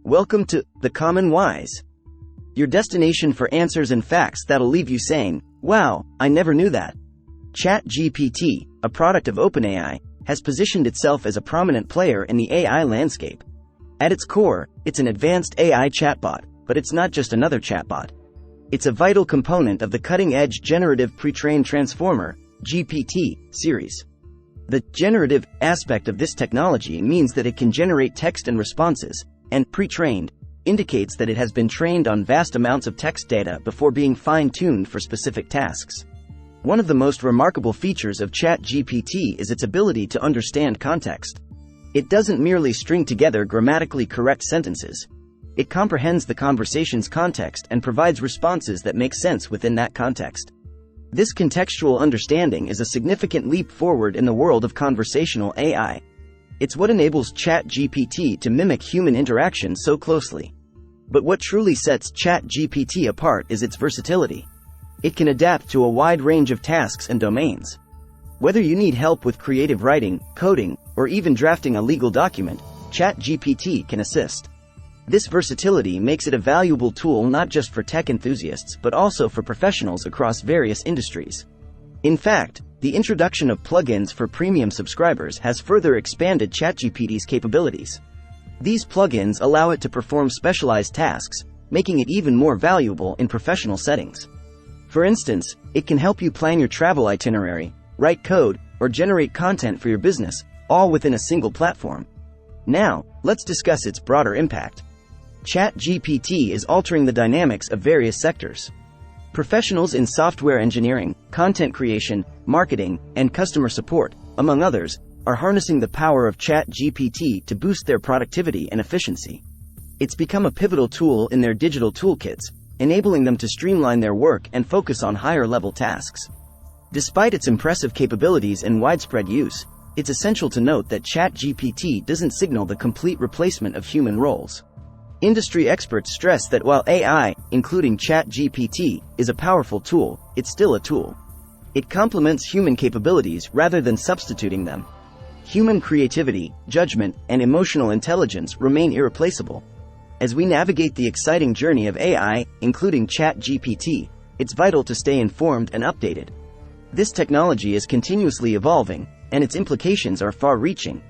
Welcome to The Common Wise, your destination for answers and facts that'll leave you saying, wow, I never knew that. ChatGPT, a product of OpenAI, has positioned itself as a prominent player in the AI landscape. At its core, it's an advanced AI chatbot, but it's not just another chatbot. It's a vital component of the cutting-edge Generative Pre-trained Transformer, GPT, series. The generative aspect of this technology means that it can generate text and responses, and pre-trained indicates that it has been trained on vast amounts of text data before being fine-tuned for specific tasks. One of the most remarkable features of ChatGPT is its ability to understand context. It doesn't merely string together grammatically correct sentences. It comprehends the conversation's context and provides responses that make sense within that context. This contextual understanding is a significant leap forward in the world of conversational AI. It's what enables ChatGPT to mimic human interaction so closely. But what truly sets ChatGPT apart is its versatility. It can adapt to a wide range of tasks and domains. Whether you need help with creative writing, coding, or even drafting a legal document, ChatGPT can assist. This versatility makes it a valuable tool not just for tech enthusiasts but also for professionals across various industries. In fact, the introduction of plugins for premium subscribers has further expanded ChatGPT's capabilities. These plugins allow it to perform specialized tasks, making it even more valuable in professional settings. For instance, it can help you plan your travel itinerary, write code, or generate content for your business, all within a single platform. Now, let's discuss its broader impact. ChatGPT is altering the dynamics of various sectors. Professionals in software engineering, content creation, marketing, and customer support, among others, are harnessing the power of ChatGPT to boost their productivity and efficiency. It's become a pivotal tool in their digital toolkits, enabling them to streamline their work and focus on higher-level tasks. Despite its impressive capabilities and widespread use, it's essential to note that ChatGPT doesn't signal the complete replacement of human roles. Industry experts stress that while AI, including ChatGPT, is a powerful tool, it's still a tool. It complements human capabilities rather than substituting them. Human creativity, judgment, and emotional intelligence remain irreplaceable. As we navigate the exciting journey of AI, including ChatGPT, it's vital to stay informed and updated. This technology is continuously evolving, and its implications are far-reaching.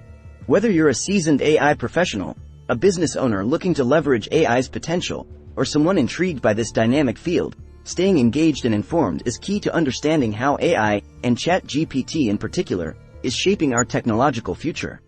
Whether you're a seasoned AI professional, a business owner looking to leverage AI's potential, or someone intrigued by this dynamic field, staying engaged and informed is key to understanding how AI, and ChatGPT in particular, is shaping our technological future.